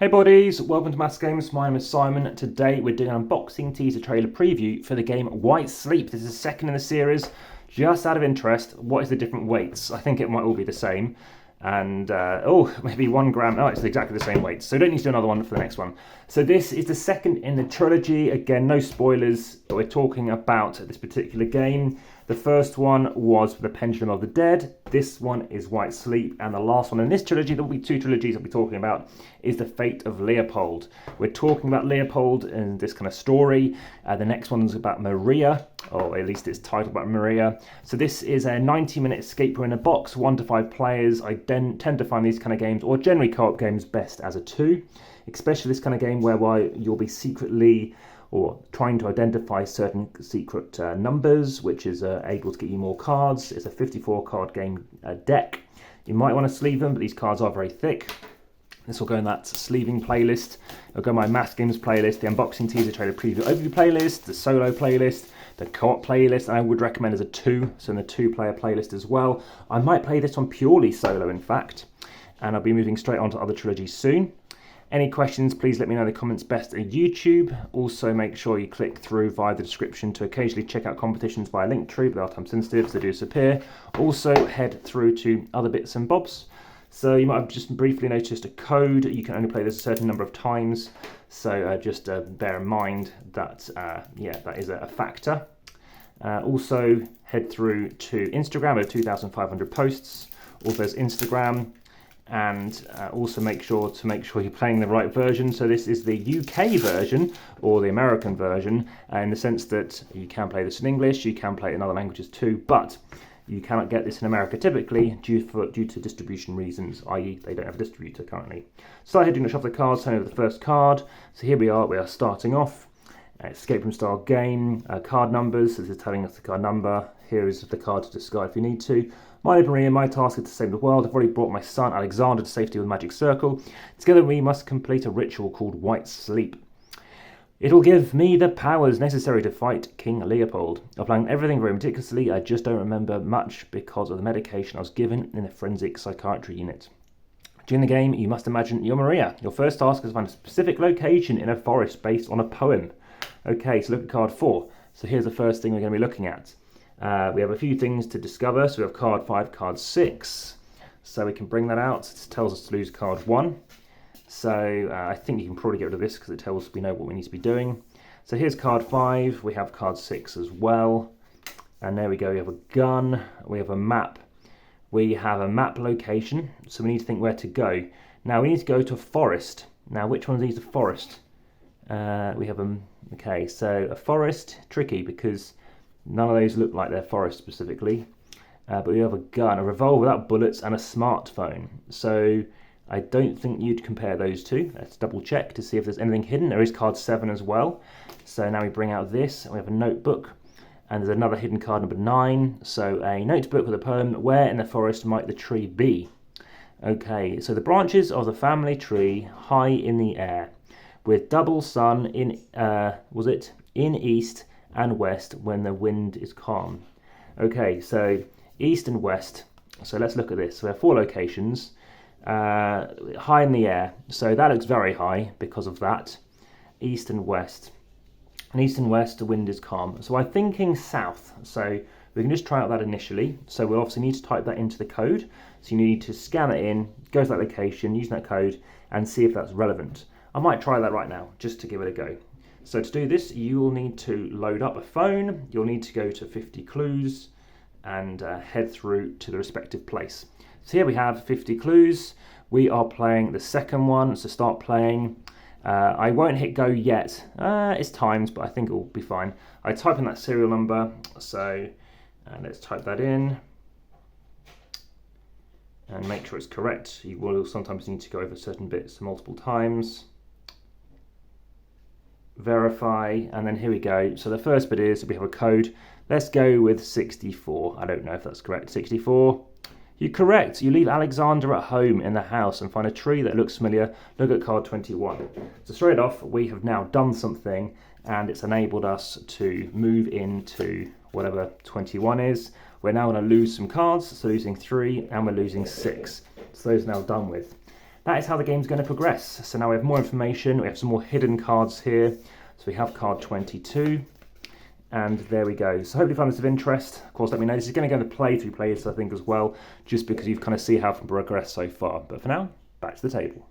Hey buddies, welcome to Amass Games. My name is Simon. Today we're doing an unboxing teaser trailer preview for the game White Sleep. This is the second in the series. Just out of interest, what is the different weights? I think it might all be the same. And, maybe 1 gram. Oh, it's exactly the same weight. So you don't need to do another one for the next one. So this is the second in the trilogy. Again, no spoilers, but we're talking about this particular game. The first one was The Pendulum of the Dead. This one is White Sleep. And the last one in this trilogy, there will be 2 trilogies I'll be talking about, is The Fate of Leopold. We're talking about Leopold in this kind of story. The next one's about Maria, or at least it's titled about Maria. So this is a 90-minute escape room in a box, 1 to 5 players. I tend to find these kind of games, or generally co-op games, best as a 2. Especially this kind of game whereby you'll be secretly or trying to identify certain secret numbers, which is able to get you more cards. It's a 54 card game deck. You might want to sleeve them, but these cards are very thick. This will go in that sleeving playlist. It'll go in my AmassGames playlist, the unboxing teaser trailer preview overview playlist, the solo playlist, the co-op playlist. I would recommend as a 2, so in the 2-player playlist as well. I might play this one purely solo, in fact, and I'll be moving straight on to other trilogies soon. Any questions, please let me know in the comments best at YouTube. Also, make sure you click through via the description to occasionally check out competitions via Linktree, but they are time sensitive, so they do disappear. Also, head through to other bits and bobs. So you might have just briefly noticed a code. You can only play this a certain number of times. So just bear in mind that, that is a factor. Also, head through to Instagram over 2,500 posts. Also, there's Instagram. And also make sure you're playing the right version. So this is the UK version, or the American version, in the sense that you can play this in English, you can play it in other languages too, but you cannot get this in America typically due to distribution reasons, i.e. they don't have a distributor currently. So I head to shuffle the cards, turn over the first card. So here we are starting off. Escape room style game, card numbers. So this is telling us the card number. Here is the card to discard if you need to. My name is Maria, my task is to save the world. I've already brought my son Alexander to safety with a magic circle. Together we must complete a ritual called White Sleep. It will give me the powers necessary to fight King Leopold. I've planned everything very meticulously. I just don't remember much because of the medication I was given in the forensic psychiatry unit. During the game, you must imagine you're Maria. Your first task is to find a specific location in a forest based on a poem. Okay, so look at card 4. So here's the first thing we're going to be looking at. We have a few things to discover. So we have card 5, card 6. So we can bring that out. It tells us to lose card 1. So I think you can probably get rid of this because it tells us we know what we need to be doing. So here's card 5. We have card 6 as well. And there we go. We have a gun. We have a map. We have a map location. So we need to think where to go. Now we need to go to a forest. Now which one of these is a forest? We have a... Okay, so a forest, tricky because none of those look like they're forest specifically. But we have a gun, a revolver without bullets, and a smartphone. So I don't think you'd compare those two. Let's double check to see if there's anything hidden. There is card 7 as well. So now we bring out this, and we have a notebook. And there's another hidden card, number 9. So a notebook with a poem, where in the forest might the tree be? Okay, so the branches of the family tree high in the air, with double sun in, in east and west when the wind is calm. Okay, so east and west. So let's look at this. So we have 4 locations. High in the air. So that looks very high because of that. East and west. And east and west, the wind is calm. So I'm thinking south. So we can just try out that initially. So we obviously need to type that into the code. So you need to scan it in, go to that location, use that code, and see if that's relevant. I might try that right now, just to give it a go. So to do this, you will need to load up a phone. You'll need to go to 50 clues and head through to the respective place. So here we have 50 clues. We are playing the second one, so start playing. I won't hit go yet. It's timed, but I think it will be fine. I type in that serial number, so let's type that in. And make sure it's correct. You will sometimes need to go over certain bits multiple times. Verify, and then here we go. So the first bit is we have a code. Let's go with 64. I don't know if that's correct. 64. You're correct. You leave Alexander at home in the house and find a tree that looks familiar. Look at card 21. So straight off, we have now done something, and it's enabled us to move into whatever 21 is. We're now going to lose some cards, so losing 3, and we're losing 6. So those are now done with. that is how the game's going to progress. So now we have more information, we have some more hidden cards here. So we have card 22, and there we go. So hopefully you found this of interest. Of course, let me know. This is going to go in the playthrough playlist, I think, as well, just because you've kind of see how it progressed so far. But for now, back to the table.